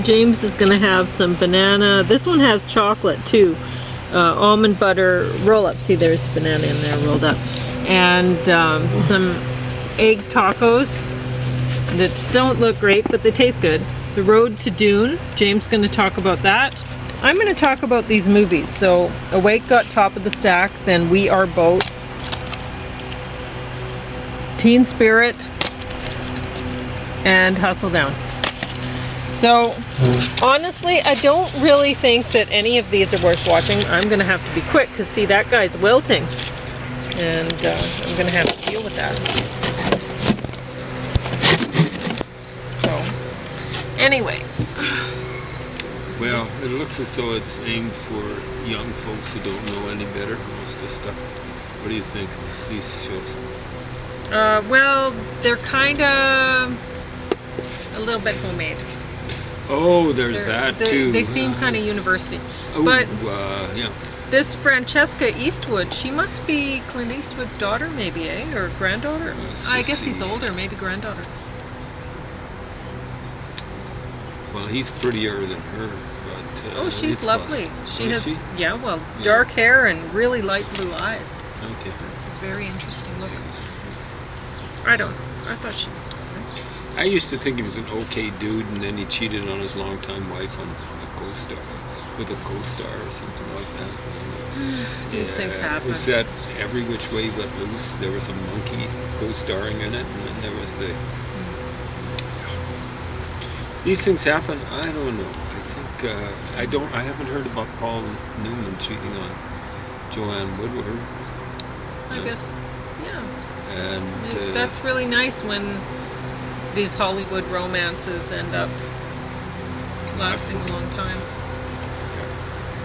James is going to have some banana. This one has chocolate too. Almond butter roll-up. See, there's banana in there rolled up. And some egg tacos that don't look great, but they taste good. The road to Dune. James is going to talk about that. I'm going to talk about these movies. So Awake got top of the stack, then We Are Boats, Teen Spirit, and Hustle Down. So honestly, I don't really think that any of these are worth watching. I'm going to have to be quick because see, that guy's wilting. And I'm going to have to deal with that. So, anyway. Well, it looks as though it's aimed for young folks who don't know any better, most of the stuff. What do you think of these shows? Well, they're kind of a little bit homemade. Oh, there's that too. They seem kind of university. Oh, but yeah. This Francesca Eastwood, she must be Clint Eastwood's daughter, maybe, eh? Or granddaughter? I guess he's older, maybe granddaughter. Well, he's prettier than her, but oh, she's lovely. She has, she? Yeah, well, dark hair and really light blue eyes. Okay. It's a very interesting look. I don't know. I thought she. I used to think he was an okay dude, and then he cheated on his longtime wife on a co-star, with a co-star or something like that. These things happen. Was that Every Which Way But Loose? There was a monkey co-starring in it, and then there was the. These things happen. I don't know. I think I haven't heard about Paul Newman cheating on Joanne Woodward. I guess, yeah. And that's really nice when these Hollywood romances end up lasting a long time.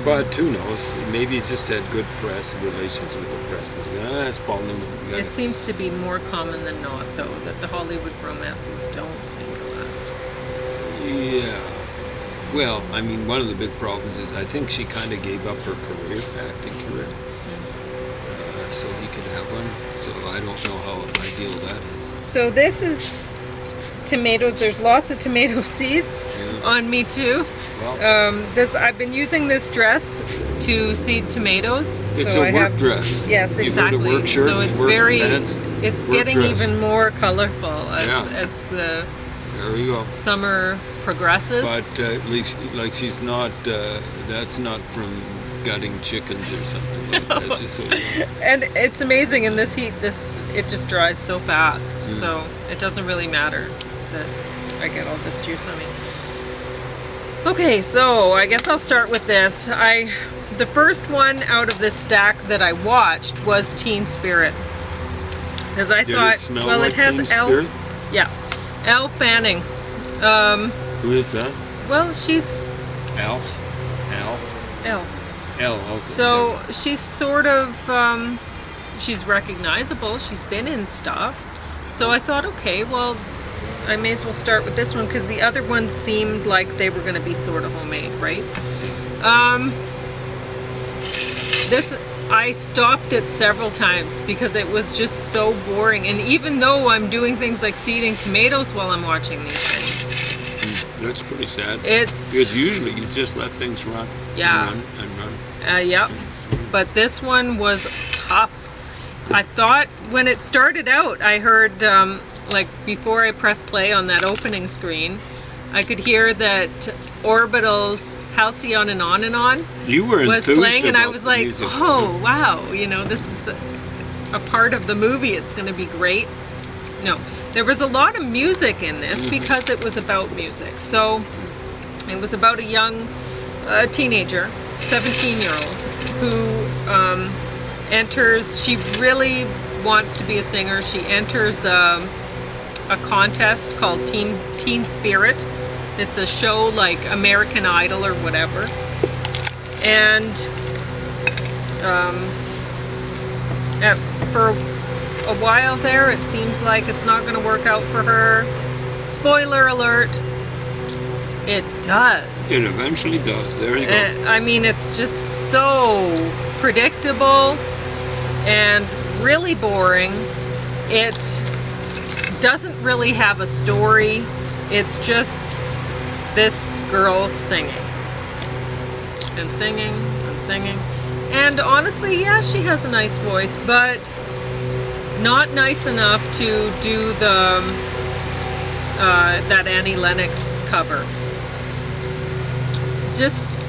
But who knows? Maybe he just had good press relations with the press. That's Paul Newman. It seems to be more common than not, though, that the Hollywood romances don't seem to last. Yeah. Well, I mean, one of the big problems is I think she kind of gave up her career, acting career, so he could have one. So I don't know how ideal that is. So this is tomatoes. There's lots of tomato seeds on me too. Well, I've been using this dress to seed tomatoes. It's so a work dress. Yes, exactly. You wear the work shirts, so it's work very. pants, it's work getting dress. even more colorful as the. There you go. Summer progresses. But at least, like, she's not. That's not from gutting chickens or something like that. Just so you know. And it's amazing in this heat. It just dries so fast, so it doesn't really matter that I get all this juice on me. Okay, so I guess I'll start with this. The first one out of this stack that I watched was Teen Spirit, because I thought, it smell well, like it has Teen Spirit? Yeah. Elle Fanning. Who is that? Well, she's Elle. Elle. Okay. So she's sort of she's recognizable. She's been in stuff. So I thought, okay, well, I may as well start with this one because the other ones seemed like they were going to be sort of homemade, right? This. I stopped it several times because it was just so boring. And even though I'm doing things like seeding tomatoes while I'm watching these things. That's pretty sad. It's because usually you just let things run. Yeah. And run. Yep. But this one was tough. I thought when it started out, I heard, like before I pressed play on that opening screen, I could hear that Orbital's Halcyon and On you were was enthused playing, and I about was the like, music. oh wow, this is a part of the movie. It's going to be great. No, there was a lot of music in this because it was about music. So it was about a young teenager, 17-year-old, who enters. She really wants to be a singer. She enters a contest called Teen Spirit. It's a show like American Idol or whatever. And for a while there, it seems like it's not going to work out for her. Spoiler alert, it does. It eventually does. There you go. I mean, it's just so predictable and really boring. It doesn't really have a story. It's just this girl singing and singing and singing. And honestly, yeah, she has a nice voice, but not nice enough to do the that Annie Lennox cover. Just,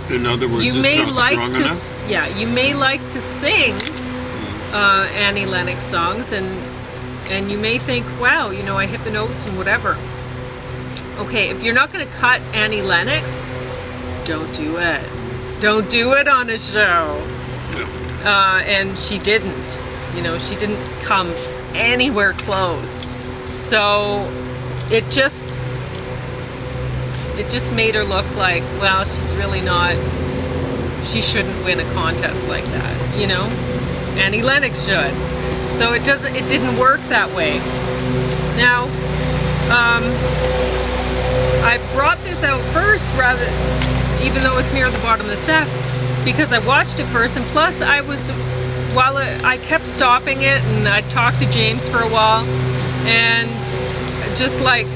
In other words, you it's may not like strong to enough? yeah, you may like to sing Annie Lennox songs, and you may think, wow, you know, I hit the notes and whatever. Okay, if you're not going to cut Annie Lennox, don't do it. Don't do it on a show. Yeah. And she didn't. You know, she didn't come anywhere close. So it just made her look like, well, she's really not, she shouldn't win a contest like that, you know? Annie Lennox should. So it didn't work that way. Now, I brought this out first, even though it's near the bottom of the stack, because I watched it first, and plus I kept stopping it, and I talked to James for a while, and just like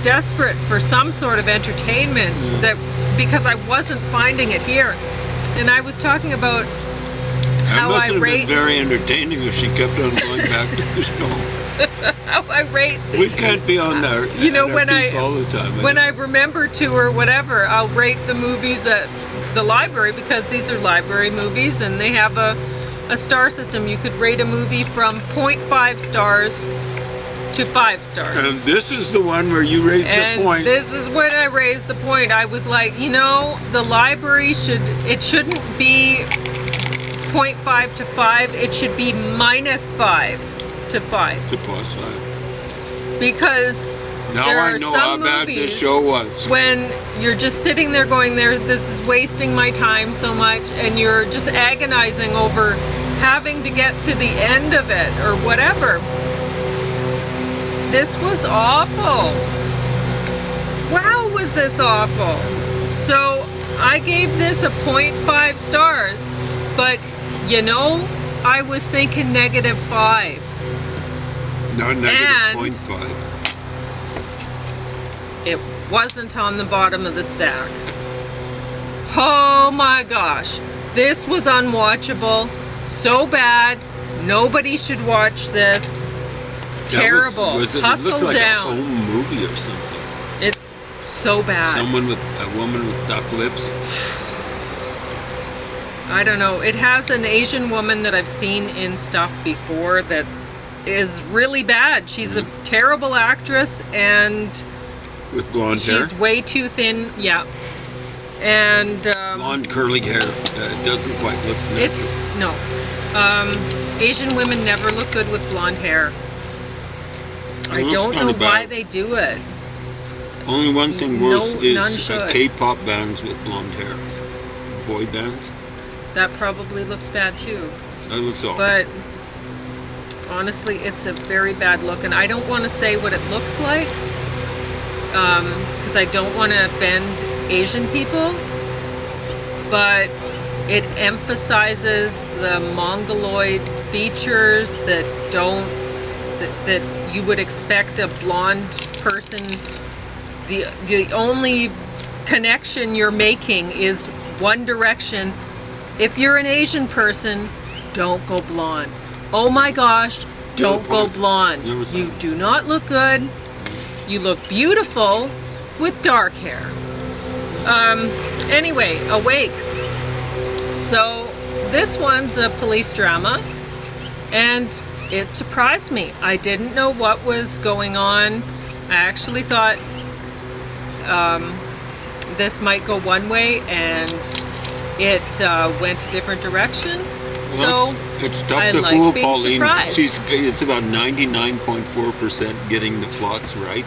desperate for some sort of entertainment, because I wasn't finding it here. And I was talking about how That must I have rate been very entertaining if she kept on going back to the show. how I rate. We can't be on there, You know, at our when peak all the time. when I remember to or whatever, I'll rate the movies at the library, because these are library movies and they have a star system. You could rate a movie from 0.5 stars to 5 stars. And this is the one where you raised the point. This is when I raised the point. I was like, you know, the library shouldn't be 0.5 to 5. It should be -5 to 5. To plus 5. Because Now there I are know some how bad movies this show was. when you're just sitting there going, this is wasting my time so much, and you're just agonizing over having to get to the end of it or whatever. This was awful. Wow, was this awful. So I gave this a 0.5 stars, but you know, I was thinking -5. No, negative And 0.5. it wasn't on the bottom of the stack. Oh my gosh, this was unwatchable, so bad. Nobody should watch this. Terrible. It Hustle looks like down. a home movie or something. It's so bad. A woman with duck lips. I don't know. It has an Asian woman that I've seen in stuff before that is really bad. She's a terrible actress, and With blonde hair. she's way too thin. Yeah. And Blonde curly hair. Doesn't quite look natural. no. Asian women never look good with blonde hair. I It looks don't know kinda why bad. they do it. Only one thing worse none is should. K-pop bands with blonde hair. Boy bands. That probably looks bad too. That looks awful. But honestly, it's a very bad look, and I don't want to say what it looks like, because I don't want to offend Asian people, but it emphasizes the mongoloid features that you would expect a blonde person. The only connection you're making is one direction. If you're an Asian person, don't go blonde. Oh my gosh, don't go blonde. You do not look good. You look beautiful with dark hair. Anyway, Awake. So this one's a police drama, and it surprised me. I didn't know what was going on. I actually thought this might go one way, and it went a different direction. Well, So it's tough I to like fool being Pauline. surprised. It's about 99.4% getting the plots right.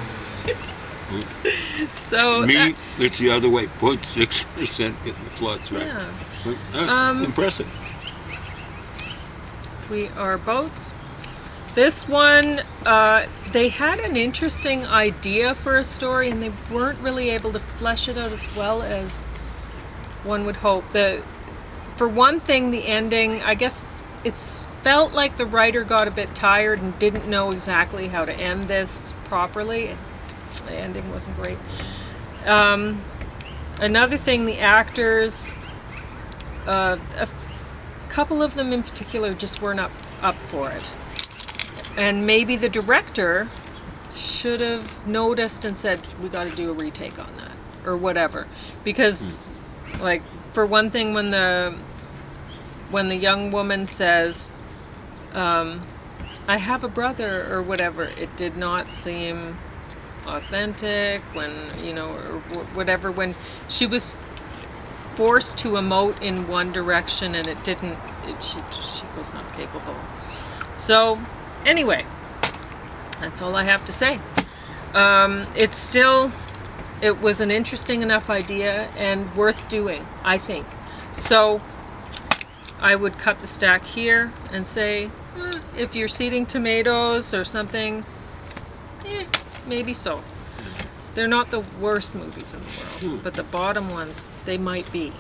So Me, it's the other way. 0.6% getting the plots right. yeah, That's impressive. we are both. This one, they had an interesting idea for a story, and they weren't really able to flesh it out as well as one would hope. For one thing, the ending, I guess it's felt like the writer got a bit tired and didn't know exactly how to end this properly. The ending wasn't great. Another thing, the actors, a couple of them in particular just weren't up for it. And maybe the director should have noticed and said, we got to do a retake on that, or whatever. Because, like, for one thing, when the young woman says, I have a brother, or whatever, it did not seem authentic, when, you know, or whatever, when she was forced to emote in one direction and it didn't, she was not capable. So anyway, that's all I have to say. It was an interesting enough idea and worth doing, I think. So I would cut the stack here and say, if you're seeding tomatoes or something, maybe so. They're not the worst movies in the world, but the bottom ones, they might be.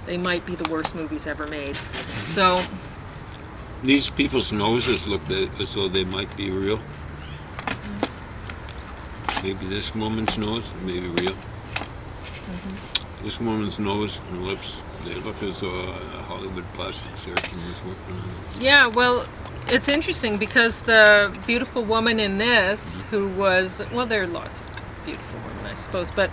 They might be the worst movies ever made. So these people's noses look as though they might be real. Maybe this woman's nose may be real. This woman's nose and lips, they look as though a Hollywood plastic surgeon was working on it. Yeah, well, it's interesting because the beautiful woman in this, who was, well, there are lots of beautiful women, I suppose, but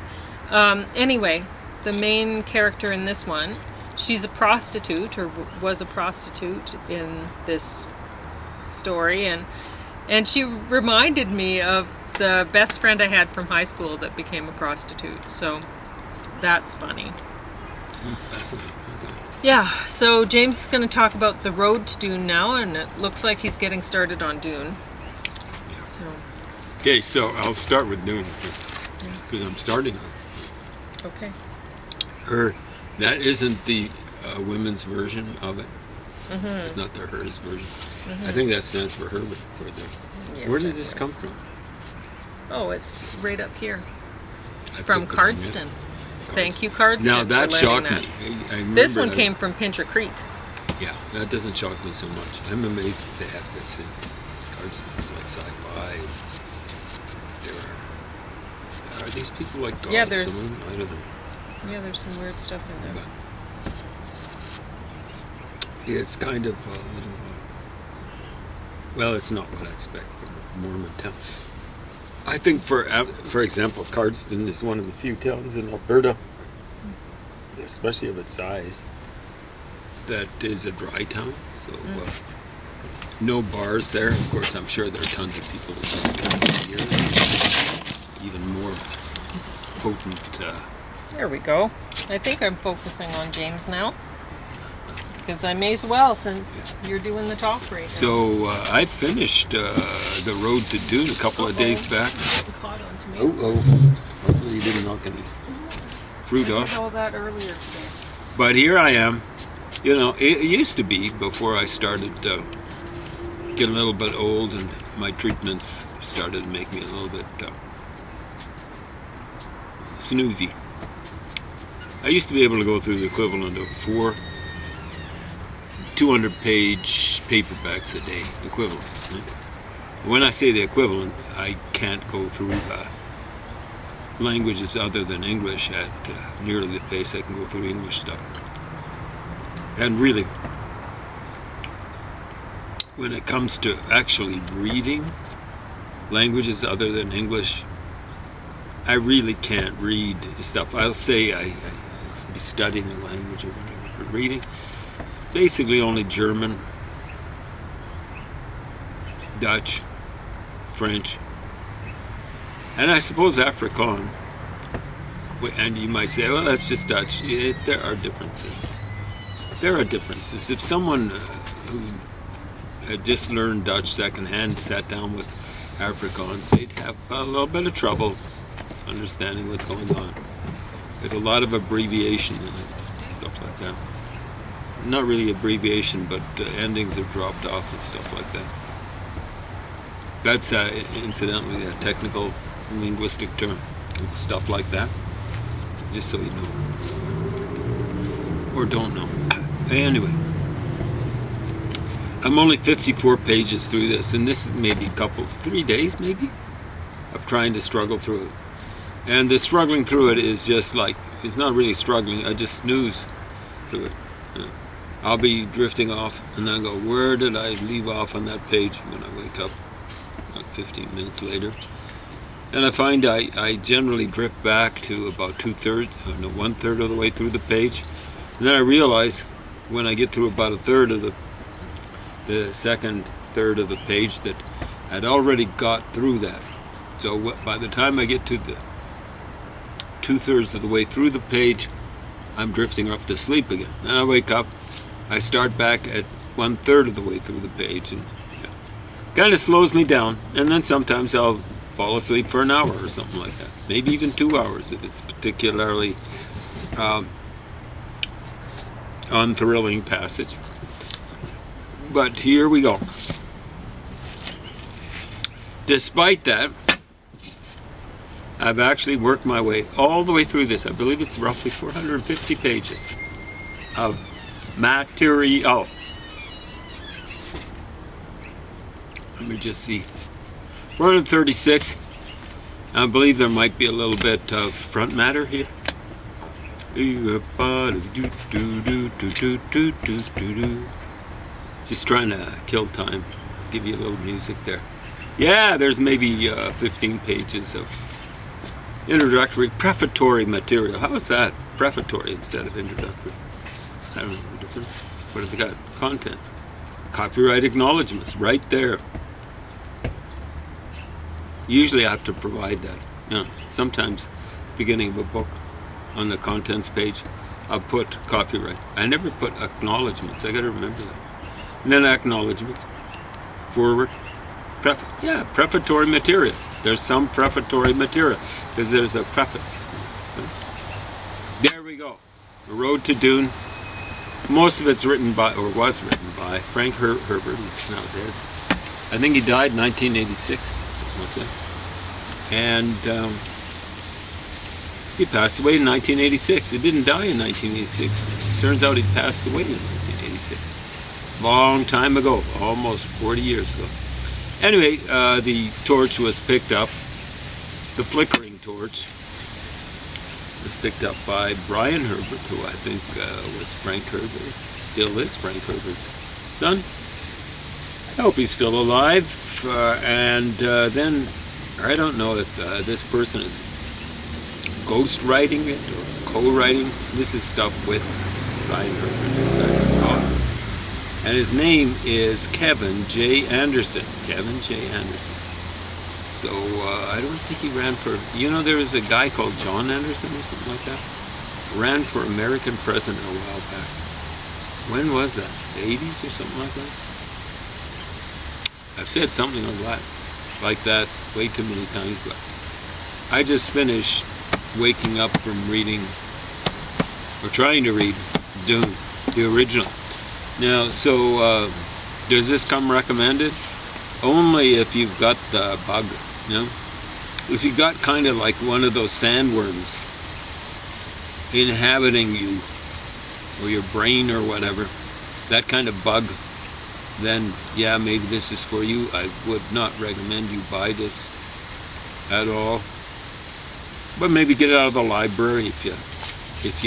anyway, the main character in this one, she's a prostitute, or was a prostitute in this story, and she reminded me of the best friend I had from high school that became a prostitute, so that's funny. Fascinating. Okay. Yeah, so James is going to talk about the road to Dune now, and it looks like he's getting started on Dune. Yeah. So. Okay, so I'll start with Dune because I'm starting on it. Okay. That isn't the women's version of it. It's not the hers version. I think that stands for her. Yeah, Where did this come from? Oh, it's right up here. I From picked it on Cardston. it. Cardston. Thank you, Cardston. Now that for shocked letting me. that. I remember This one came from Pincher Creek. Yeah, that doesn't shock me so much. I'm amazed that they have this in Cardston. It's like sci-fi. Are these people like gods? Yeah, there's. I don't know. Yeah, there's some weird stuff in there. But it's kind of a little. Well, it's not what I expect from a Mormon town. I think, for example, Cardston is one of the few towns in Alberta, especially of its size, that is a dry town. So no bars there. Of course, I'm sure there are tons of people who drink beer, even more potent. There we go. I think I'm focusing on James now, because I may as well, since you're doing the talk right now. So I finished the road to Dune a couple of days back. Caught on tomato. Hopefully you didn't knock any fruit I off. did all that earlier today. But here I am. You know, it used to be, before I started getting a little bit old and my treatments started to make me a little bit snoozy. I used to be able to go through the equivalent of 4 200-page paperbacks a day, equivalent. Right? When I say the equivalent, I can't go through languages other than English at nearly the pace I can go through English stuff. And really, when it comes to actually reading languages other than English, I really can't read stuff. I'll say I be studying a language or whatever for reading. It's basically only German, Dutch, French, and I suppose Afrikaans. And you might say, well, that's just Dutch. There are differences. There are differences. If someone who had just learned Dutch secondhand sat down with Afrikaans, they'd have a little bit of trouble understanding what's going on. There's a lot of abbreviation in it, stuff like that. Not really abbreviation, but endings are dropped off and stuff like that. That's incidentally a technical linguistic term, stuff like that. Just so you know, or don't know. Anyway, I'm only 54 pages through this, and this is maybe 3 days, maybe. of trying to struggle through it. And the struggling through it is just like, it's not really struggling, I just snooze through it. I'll be drifting off and then go, where did I leave off on that page when I wake up like 15 minutes later? And I find I generally drift back to about 1/3 of the way through the page. And then I realize when I get to about 1/3 of the second third of the page that I'd already got through that. So by the time I get to the 2/3 of the way through the page, I'm drifting off to sleep again. Then I wake up, I start back at 1/3 of the way through the page, and kind of slows me down. And then sometimes I'll fall asleep for an hour or something like that, maybe even 2 hours if it's particularly unthrilling passage. But here we go. Despite that, I've actually worked my way all the way through this. I believe it's roughly 450 pages of material. Let me just see. 436. I believe there might be a little bit of front matter here. Just trying to kill time. Give you a little music there. Yeah, there's maybe 15 pages of introductory, prefatory material. How is that? Prefatory instead of introductory. I don't know the difference. What have they got? Contents. Copyright acknowledgements, right there. Usually I have to provide that. Yeah. Sometimes, beginning of a book, on the contents page, I'll put copyright. I never put acknowledgements. I got to remember that. And then acknowledgements. Forward. Prefatory material. There's some prefatory material because there's a preface. There we go. The Road to Dune. Most of it's written by, or was written by, Frank Herbert. He's now dead. I think he died in 1986. And he passed away in 1986. He didn't die in 1986. Turns out he passed away in 1986. Long time ago, almost 40 years ago. Anyway, the torch was picked up. The flickering torch was picked up by Brian Herbert, who I think was Frank Herbert's, still is Frank Herbert's son. I hope he's still alive. And then, I don't know if this person is ghost writing it or co-writing. This is stuff with Brian Herbert, as I recall. And his name is Kevin J. Anderson. Kevin J. Anderson. So I don't think he ran for, there was a guy called John Anderson or something like that. Ran for American president a while back. When was that? The 80s or something like that? I've said something like that way too many times, but I just finished waking up from reading, or trying to read, Dune, the original. Now, so does this come recommended? Only if you've got the bug, If you've got kind of like one of those sandworms inhabiting you, or your brain or whatever, that kind of bug, then yeah, maybe this is for you. I would not recommend you buy this at all. But maybe get it out of the library if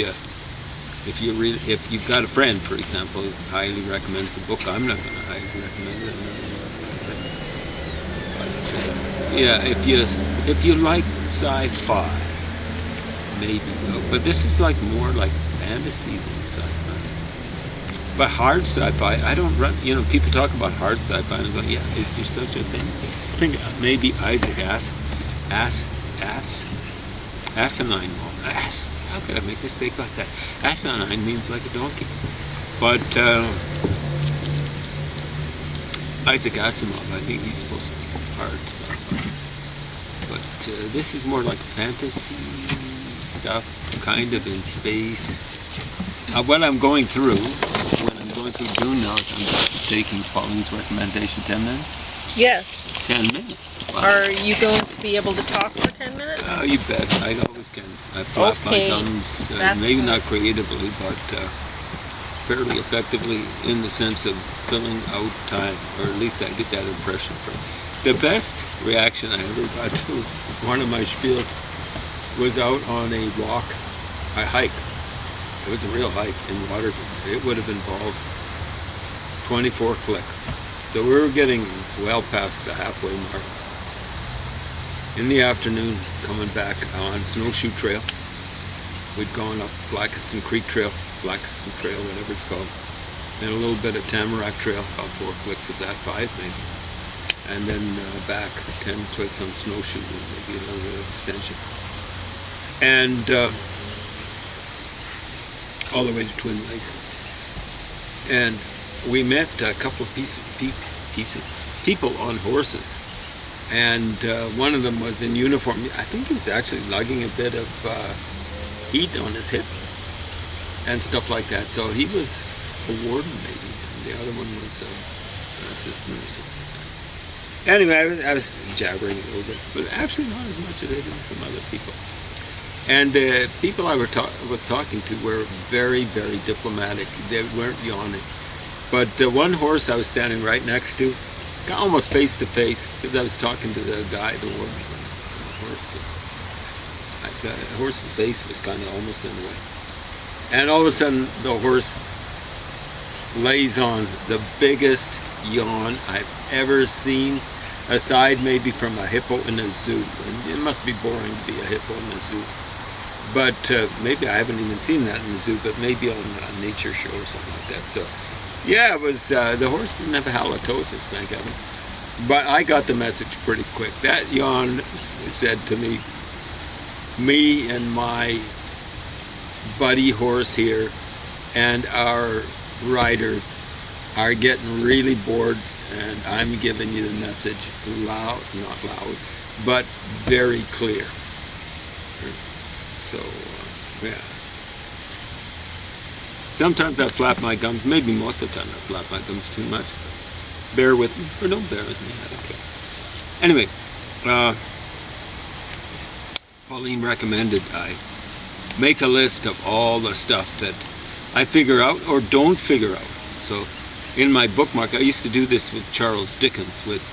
you've got a friend, for example, who highly recommends the book. I'm not going to highly recommend it. But, yeah, if you like sci-fi, maybe. But this is like more like fantasy than sci-fi. But hard sci-fi, I don't run. People talk about hard sci-fi, and I go, yeah, is there such a thing? I think maybe Isaac Asinine. How could I make a mistake like that? Asinine means like a donkey. But Isaac Asimov, I think he's supposed to be hard sci-fi. But this is more like fantasy stuff, kind of in space. What I'm going through, when I'm going through Dune now, is I'm taking Pauline's recommendation, 10 minutes? Yes. 10 minutes. Wow. Are you going to be able to talk for 10 minutes? Oh, you bet. I always can. I flap my gums, maybe not creatively, but fairly effectively in the sense of filling out time, or at least I get that impression from it. The best reaction I ever got to one of my spiels was out on a walk, a hike. It was a real hike in Waterton. It would have involved 24 clicks. So we were getting well past the halfway mark. In the afternoon, coming back on Snowshoe Trail, we'd gone up Blackiston Creek Trail, whatever it's called, and a little bit of Tamarack Trail, about 4 clicks of that, 5 maybe, and then back 10 clicks on Snowshoe, maybe a little extension, and all the way to Twin Lakes. And we met a couple of people on horses. And one of them was in uniform. I think he was actually lugging a bit of heat on his hip and stuff like that. So he was a warden maybe. And the other one was an assistant or something. Anyway, I was jabbering a little bit, but actually not as much as I did some other people. And the people I was talking to were very, very diplomatic. They weren't yawning. But the one horse I was standing right next to, got almost face to face, because I was talking to the guy, the warden, the horse. The horse's face was kind of almost in the way. And all of a sudden, the horse lays on the biggest yawn I've ever seen, aside maybe from a hippo in a zoo. And it must be boring to be a hippo in a zoo. But maybe I haven't even seen that in the zoo, but maybe on a nature show or something like that. So, yeah, it was, the horse didn't have halitosis, thank heaven. But I got the message pretty quick. That yawn said to me and my buddy horse here and our riders are getting really bored, and I'm giving you the message loud, not loud, but very clear. So, yeah. Sometimes I flap my gums, maybe most of the time I flap my gums too much. Bear with me, or don't bear with me, I don't care. Anyway, Pauline recommended I make a list of all the stuff that I figure out or don't figure out. So in my bookmark, I used to do this with Charles Dickens, with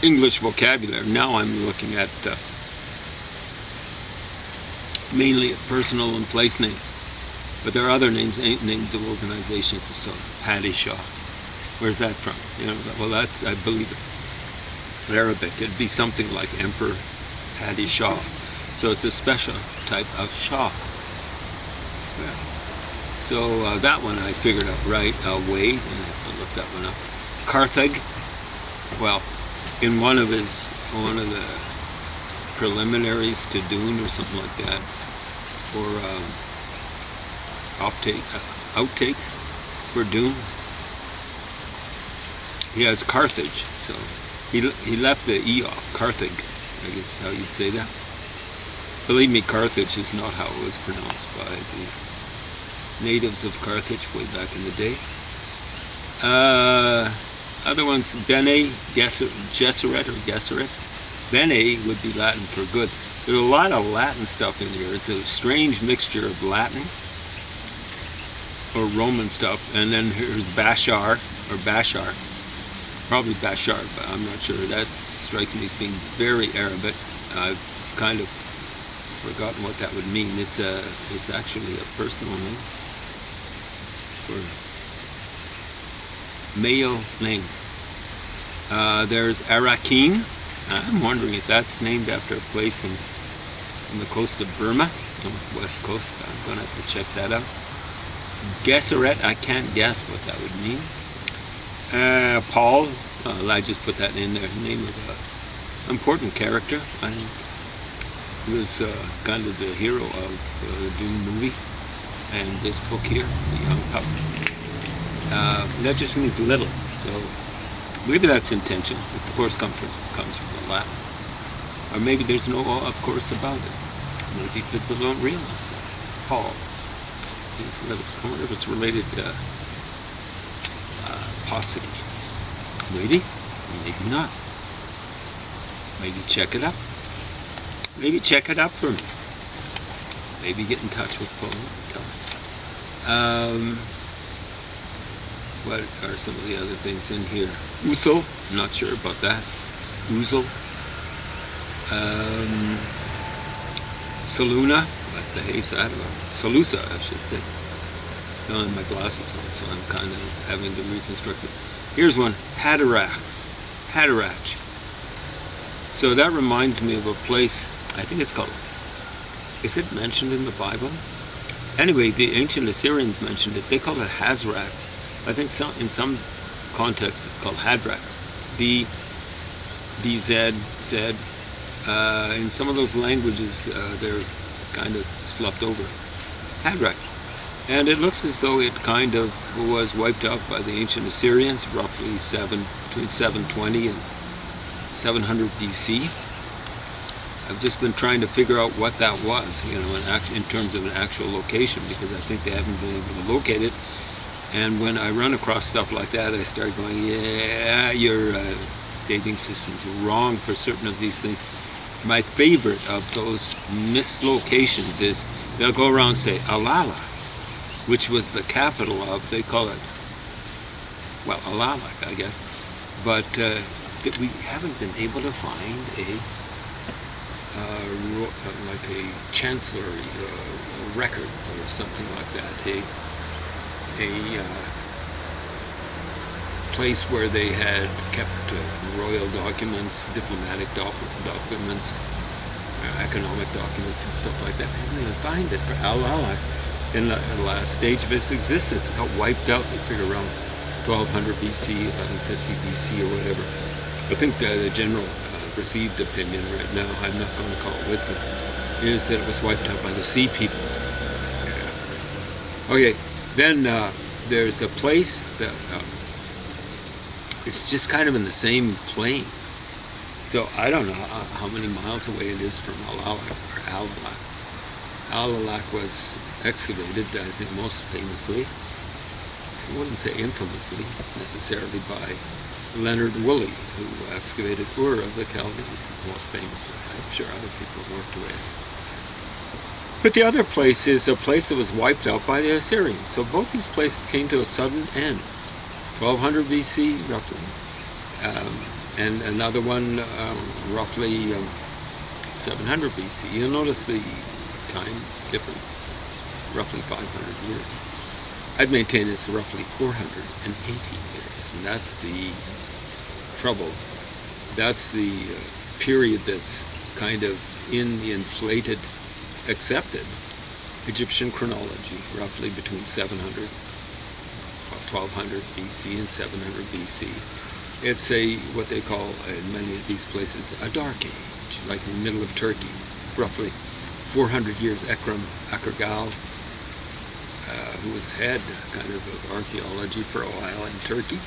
English vocabulary. Now I'm looking at mainly a personal and place name. But there are other names of organizations. So Paddy Shaw, where's that from? You know, well, that's, I believe, Arabic. It'd be something like Emperor Paddy Shaw. So it's a special type of Shaw. Yeah. So that one I figured out right away. I looked that one up. Carthage. Well, in one of the preliminaries to Dune or something like that, or outtakes for Dune, he has Carthage, so he left the E off. Carthage, I guess is how you'd say that. Believe me, Carthage is not how it was pronounced by the natives of Carthage way back in the day. Other ones, Bene Gesserit or Gesserit. Bene would be Latin for good. There's a lot of Latin stuff in here. It's a strange mixture of Latin or Roman stuff, and then here's Bashar, or Bashar, probably Bashar, but I'm not sure. That strikes me as being very Arabic. I've kind of forgotten what that would mean. It's actually a personal name for male name. There's Arakin. I'm wondering if that's named after a place on the coast of Burma, on the west coast. I'm going to have to check that out. Gesserit, I can't guess what that would mean. Paul, I just put that in there, name of an important character. I think he was kind of the hero of the Dune movie and this book here, The Young Pup. That just means little, so maybe that's intentional. It's, of course, comes from the Latin. Or maybe there's no of course about it. Maybe people don't realize that. Paul. I wonder if it's related to paucity. Maybe, maybe not. Maybe check it up. Maybe check it up for me. Maybe get in touch with Paul and tell him. What are some of the other things in here? Usul, I'm not sure about that. Usul. Saluna, like the hay side, or Salusa, I should say. I don't have my glasses on, so I'm kind of having to reconstruct it. Here's one, Haderach. So that reminds me of a place, I think it's called, is it mentioned in the Bible? Anyway, the ancient Assyrians mentioned it. They called it Hazrak. I think in some contexts it's called Hadrach. DZ, Z. In some of those languages, they're kind of sloughed over. Hadrach. And it looks as though it kind of was wiped out by the ancient Assyrians, roughly between 720 and 700 BC. I've just been trying to figure out what that was, in terms of an actual location, because I think they haven't been able to locate it. And when I run across stuff like that, I start going, yeah, your dating system's wrong for certain of these things. My favorite of those mislocations is they'll go around and say Alala, which was the capital of, they call it, well, Alalak, I guess. But we haven't been able to find like a chancellery record or something like that, a place where they had kept royal documents, diplomatic documents, economic documents and stuff like that. I didn't even find it for Al-Alak in the last stage of its existence. It got wiped out, they figure, around 1200 BC, 1150 BC or whatever. I think the general received opinion right now, I'm not going to call it wisdom, is that it was wiped out by the sea peoples. Yeah. Okay, then there's a place that it's just kind of in the same plane. So I don't know how many miles away it is from Alalak or Alalak. Alalak was excavated, I think most famously, I wouldn't say infamously necessarily, by Leonard Woolley, who excavated Ur of the Chaldees, most famously. I'm sure other people worked away. But the other place is a place that was wiped out by the Assyrians. So both these places came to a sudden end. 1200 BC, roughly. And another one, roughly 700 BC. You'll notice the time difference, roughly 500 years. I'd maintain it's roughly 480 years, and that's the trouble. That's the period that's kind of in the inflated, accepted Egyptian chronology, roughly between 1200 BC and 700 BC. It's what they call in many of these places a dark age, like in the middle of Turkey, roughly 400 years. Akurgal, who was head kind of archaeology for a while in Turkey,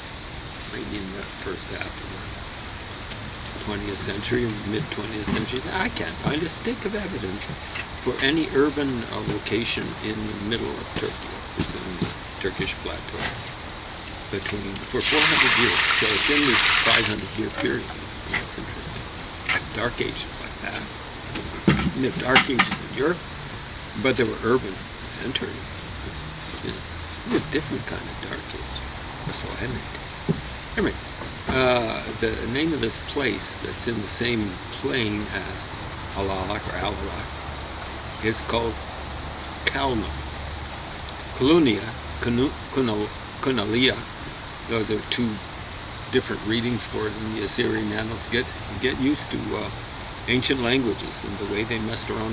maybe in the first half of the 20th century, mid-20th century. I can't find a stick of evidence for any urban location in the middle of Turkey, in the Turkish plateau, for 400 years. So it's in this 500-year period. That's interesting. Dark Ages like that. And the Dark Ages in Europe, but there were urban centers. It's a different kind of Dark Age. So I maintain. Anyway, the name of this place that's in the same plane as Alalak or Alalak is called Kalma. Kalunia, Kunalia. Those are two different readings for it in the Assyrian annals. Get used to ancient languages and the way they messed around